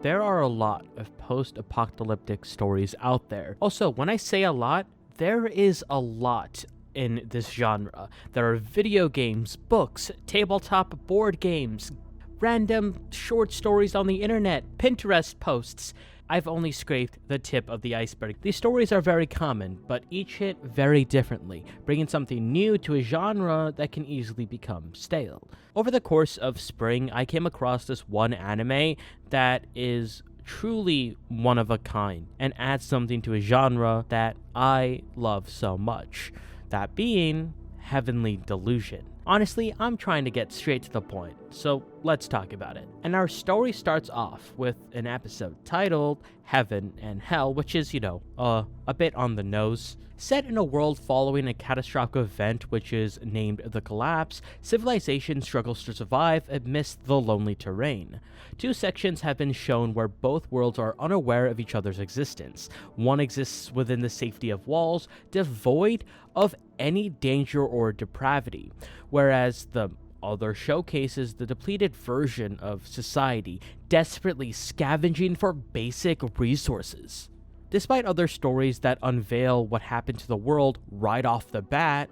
There are a lot of post-apocalyptic stories out there. Also, when I say a lot, there is a lot in this genre. There are video games, books, tabletop board games, random short stories on the internet, Pinterest posts. I've only scraped the tip of the iceberg. These stories are very common, but each hit very differently, bringing something new to a genre that can easily become stale. Over the course of spring, I came across this one anime that is truly one of a kind and adds something to a genre that I love so much. That being Heavenly Delusion. Honestly, I'm trying to get straight to the point, so let's talk about it. And our story starts off with an episode titled Heaven and Hell, which is, a bit on the nose. Set in a world following a catastrophic event which is named the Collapse, civilization struggles to survive amidst the lonely terrain. Two sections have been shown where both worlds are unaware of each other's existence. One exists within the safety of walls, devoid of any danger or depravity, whereas the other showcases the depleted version of society, desperately scavenging for basic resources. Despite other stories that unveil what happened to the world right off the bat,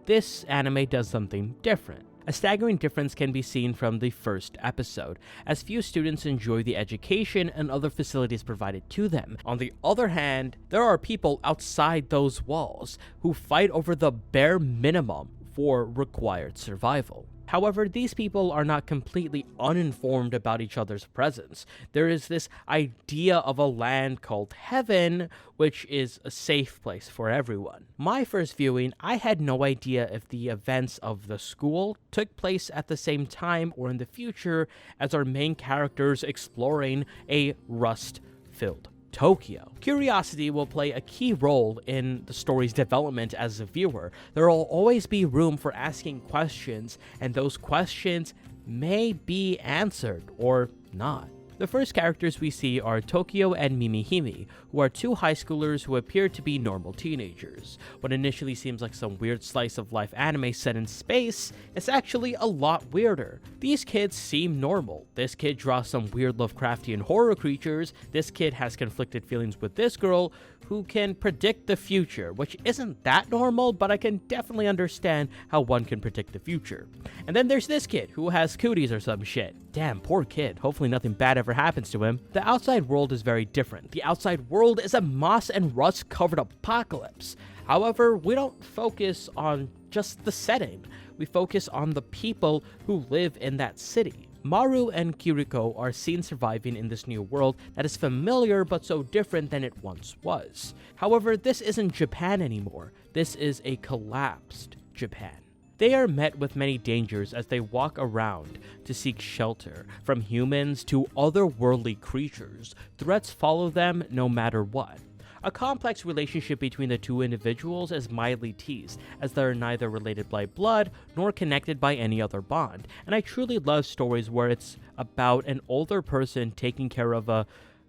this anime does something different. A staggering difference can be seen from the first episode, as few students enjoy the education and other facilities provided to them. On the other hand, there are people outside those walls who fight over the bare minimum for required survival. However, these people are not completely uninformed about each other's presence. There is this idea of a land called Heaven, which is a safe place for everyone. My first viewing, I had no idea if the events of the school took place at the same time or in the future as our main characters exploring a rust-filled Tokyo. Curiosity will play a key role in the story's development as a viewer. There will always be room for asking questions, and those questions may be answered or not. The first characters we see are Tokyo and Mimihime, who are two high schoolers who appear to be normal teenagers. What initially seems like some weird slice of life anime set in space is actually a lot weirder. These kids seem normal. This kid draws some weird Lovecraftian horror creatures. This kid has conflicted feelings with this girl who can predict the future, which isn't that normal, but I can definitely understand how one can predict the future. And then there's this kid who has cooties or some shit. Damn, poor kid. Hopefully nothing bad ever happens to him. The outside world is very different. The outside world is a moss and rust covered apocalypse. However, we don't focus on just the setting. We focus on the people who live in that city. Maru and Kiriko are seen surviving in this new world that is familiar but so different than it once was. However, this isn't Japan anymore. This is a collapsed Japan. They are met with many dangers as they walk around to seek shelter. From humans to otherworldly creatures, threats follow them no matter what. A complex relationship between the two individuals is mildly teased, as they are neither related by blood nor connected by any other bond, and I truly love stories where it's about an older person taking care of a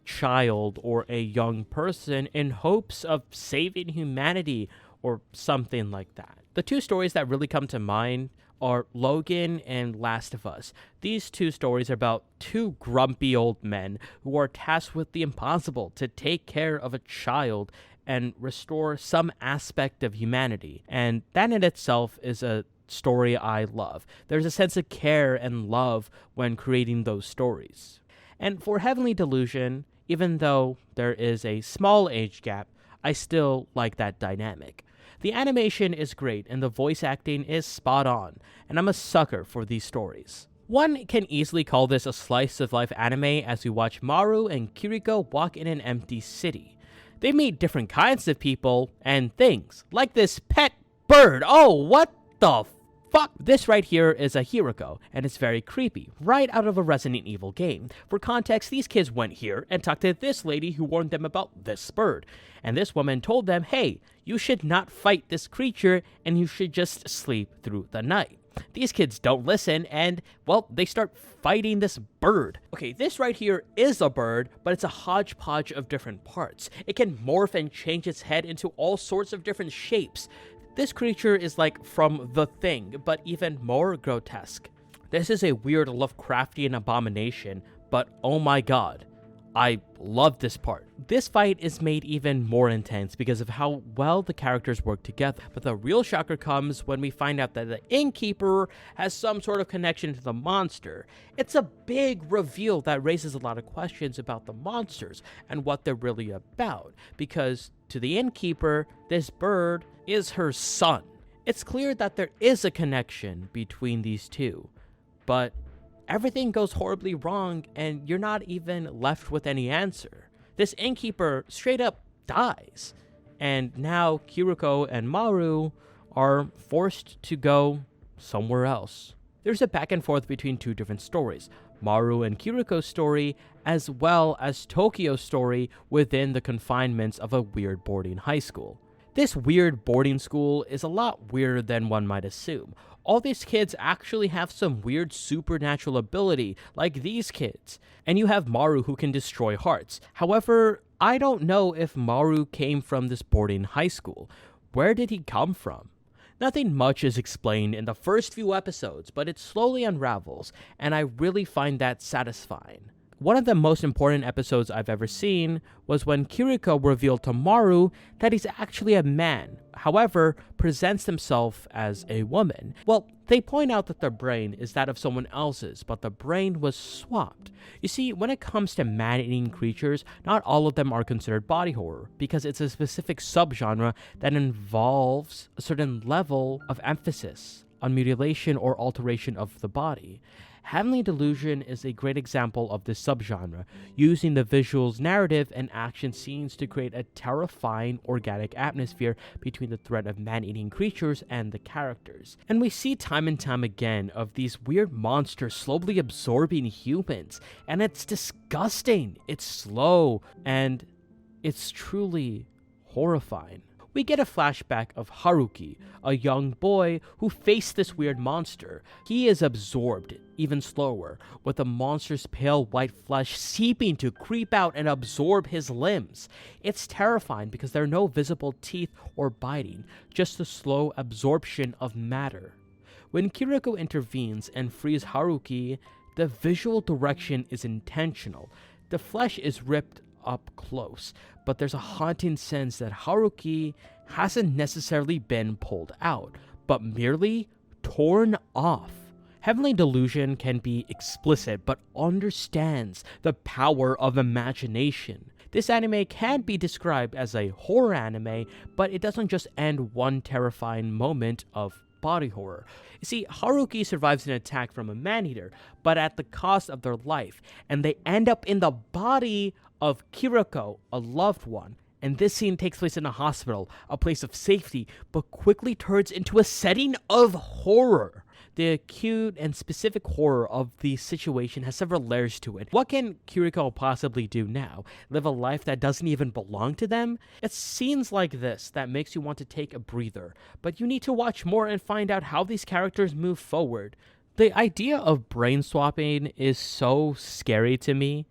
child or a young person in hopes of saving humanity or something like that. The two stories that really come to mind are Logan and Last of Us. These two stories are about two grumpy old men who are tasked with the impossible to take care of a child and restore some aspect of humanity. And that in itself is a story I love. There's a sense of care and love when creating those stories. And for Heavenly Delusion, even though there is a small age gap, I still like that dynamic. The animation is great and the voice acting is spot on, and I'm a sucker for these stories. One can easily call this a slice of life anime as we watch Maru and Kiriko walk in an empty city. They meet different kinds of people and things, like this pet bird. Oh, what the fuck? This right here is a Hiroko, and it's very creepy, right out of a Resident Evil game. For context, these kids went here and talked to this lady who warned them about this bird. And this woman told them, hey, you should not fight this creature and you should just sleep through the night. These kids don't listen and, well, they start fighting this bird. Okay, this right here is a bird, but it's a hodgepodge of different parts. It can morph and change its head into all sorts of different shapes. This creature is like from The Thing, but even more grotesque. This is a weird Lovecraftian abomination, but oh my god, I love this part. This fight is made even more intense because of how well the characters work together. But the real shocker comes when we find out that the innkeeper has some sort of connection to the monster. It's a big reveal that raises a lot of questions about the monsters and what they're really about, because to the innkeeper, this bird is her son. It's clear that there is a connection between these two, but everything goes horribly wrong and you're not even left with any answer. This innkeeper straight up dies, and now Kiriko and Maru are forced to go somewhere else. There's a back and forth between two different stories, Maru and Kiriko's story, as well as Tokyo's story within the confinements of a weird boarding high school. This weird boarding school is a lot weirder than one might assume. All these kids actually have some weird supernatural ability, like these kids. And you have Maru who can destroy hearts. However, I don't know if Maru came from this boarding high school. Where did he come from? Nothing much is explained in the first few episodes, but it slowly unravels, and I really find that satisfying. One of the most important episodes I've ever seen was when Kiriko revealed to Maru that he's actually a man, however, presents himself as a woman. Well, they point out that their brain is that of someone else's, but the brain was swapped. You see, when it comes to man-eating creatures, not all of them are considered body horror, because it's a specific subgenre that involves a certain level of emphasis on mutilation or alteration of the body. Heavenly Delusion is a great example of this subgenre, using the visuals, narrative, and action scenes to create a terrifying organic atmosphere between the threat of man-eating creatures and the characters. And we see time and time again of these weird monsters slowly absorbing humans, and it's disgusting, it's slow, and it's truly horrifying. We get a flashback of Haruki, a young boy who faced this weird monster. He is absorbed even slower, with the monster's pale white flesh seeping to creep out and absorb his limbs. It's terrifying because there are no visible teeth or biting, just the slow absorption of matter. When Kiriko intervenes and frees Haruki, the visual direction is intentional. The flesh is ripped up close, but there's a haunting sense that Haruki hasn't necessarily been pulled out, but merely torn off. Heavenly Delusion can be explicit, but understands the power of imagination. This anime can be described as a horror anime, but it doesn't just end one terrifying moment of body horror. You see, Haruki survives an attack from a man-eater, but at the cost of their life, and they end up in the body of Kiriko, a loved one. And this scene takes place in a hospital, a place of safety, but quickly turns into a setting of horror. The acute and specific horror of the situation has several layers to it. What can Kiriko possibly do now? Live a life that doesn't even belong to them? It's scenes like this that makes you want to take a breather, but you need to watch more and find out how these characters move forward. The idea of brain swapping is so scary to me,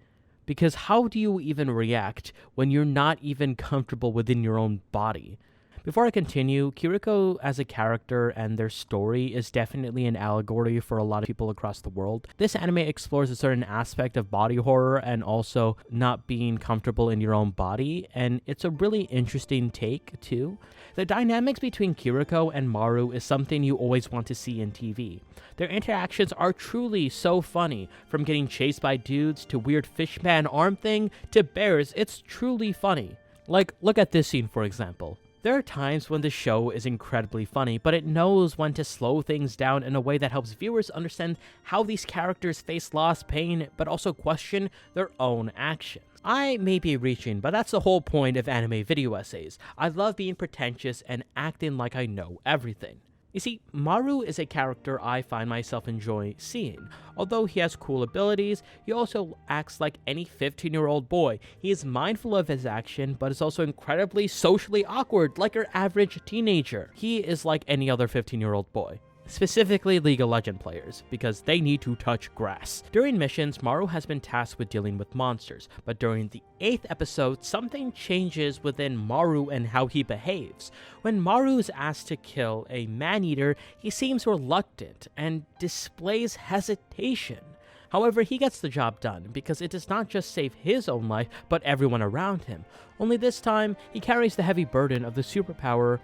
because how do you even react when you're not even comfortable within your own body? Before I continue, Kiriko as a character and their story is definitely an allegory for a lot of people across the world. This anime explores a certain aspect of body horror and also not being comfortable in your own body, and it's a really interesting take too. The dynamics between Kiriko and Maru is something you always want to see in TV. Their interactions are truly so funny, from getting chased by dudes to weird fishman arm thing to bears. It's truly funny. Like, look at this scene for example. There are times when the show is incredibly funny, but it knows when to slow things down in a way that helps viewers understand how these characters face loss, pain, but also question their own actions. I may be reaching, but that's the whole point of anime video essays. I love being pretentious and acting like I know everything. You see, Maru is a character I find myself enjoying seeing. Although he has cool abilities, he also acts like any 15-year-old boy. He is mindful of his action, but is also incredibly socially awkward like your average teenager. He is like any other 15-year-old boy. Specifically League of Legends players, because they need to touch grass. During missions, Maru has been tasked with dealing with monsters, but during the 8th episode, something changes within Maru and how he behaves. When Maru is asked to kill a man-eater, he seems reluctant and displays hesitation. However, he gets the job done because it does not just save his own life, but everyone around him. Only this time, he carries the heavy burden of the superpower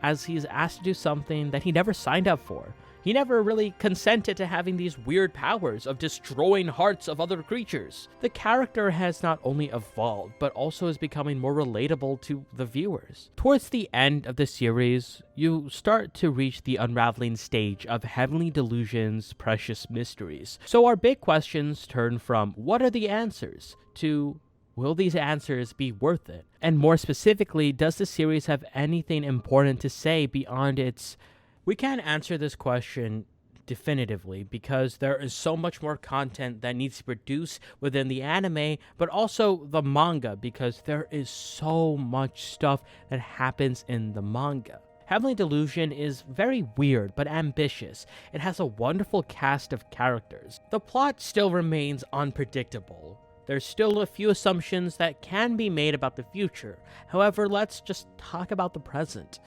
as he is asked to do something that he never signed up for. He never really consented to having these weird powers of destroying hearts of other creatures. The character has not only evolved, but also is becoming more relatable to the viewers. Towards the end of the series, you start to reach the unraveling stage of Heavenly Delusion's precious mysteries. So our big questions turn from what are the answers to will these answers be worth it? And more specifically, does the series have anything important to say beyond its... We can't answer this question definitively because there is so much more content that needs to be produced within the anime, but also the manga because there is so much stuff that happens in the manga. Heavenly Delusion is very weird but ambitious. It has a wonderful cast of characters. The plot still remains unpredictable. There's still a few assumptions that can be made about the future. However, let's just talk about the present.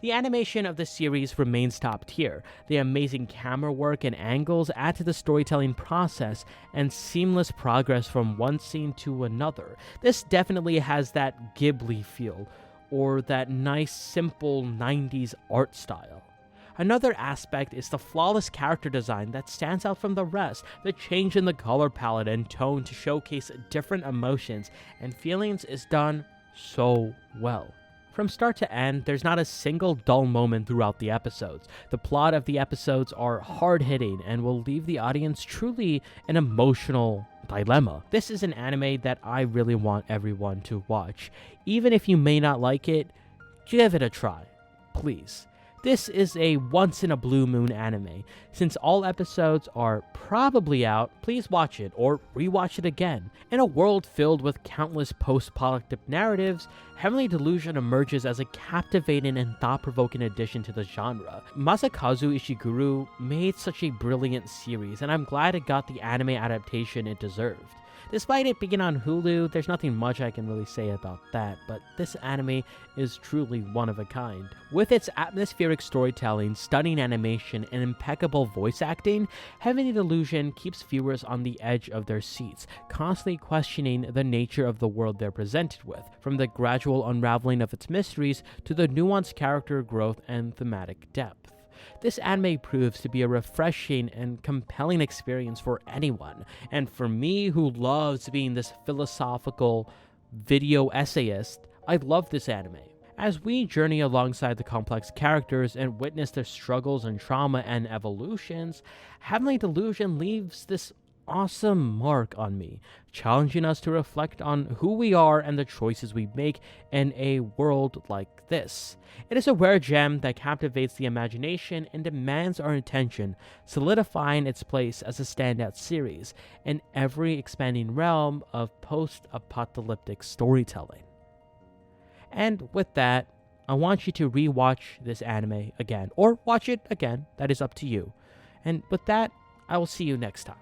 The animation of the series remains top tier. The amazing camera work and angles add to the storytelling process and seamless progress from one scene to another. This definitely has that Ghibli feel, or that nice, simple 90s art style. Another aspect is the flawless character design that stands out from the rest. The change in the color palette and tone to showcase different emotions and feelings is done so well. From start to end, there's not a single dull moment throughout the episodes. The plot of the episodes are hard-hitting and will leave the audience truly an emotional dilemma. This is an anime that I really want everyone to watch. Even if you may not like it, give it a try, please. This is a once-in-a-blue-moon anime. Since all episodes are probably out, please watch it or rewatch it again. In a world filled with countless post-apocalyptic narratives, Heavenly Delusion emerges as a captivating and thought-provoking addition to the genre. Masakazu Ishiguro made such a brilliant series, and I'm glad it got the anime adaptation it deserved. Despite it being on Hulu, there's nothing much I can really say about that, but this anime is truly one of a kind. With its atmospheric storytelling, stunning animation, and impeccable voice acting, Heavenly Delusion keeps viewers on the edge of their seats, constantly questioning the nature of the world they're presented with, from the gradual unraveling of its mysteries to the nuanced character growth and thematic depth. This anime proves to be a refreshing and compelling experience for anyone, and for me who loves being this philosophical video essayist, I love this anime. As we journey alongside the complex characters and witness their struggles and trauma and evolutions, Heavenly Delusion leaves this awesome mark on me, challenging us to reflect on who we are and the choices we make in a world like this. It is a rare gem that captivates the imagination and demands our attention, solidifying its place as a standout series in every expanding realm of post-apocalyptic storytelling. And with that, I want you to rewatch this anime again, or watch it again, that is up to you. And with that, I will see you next time.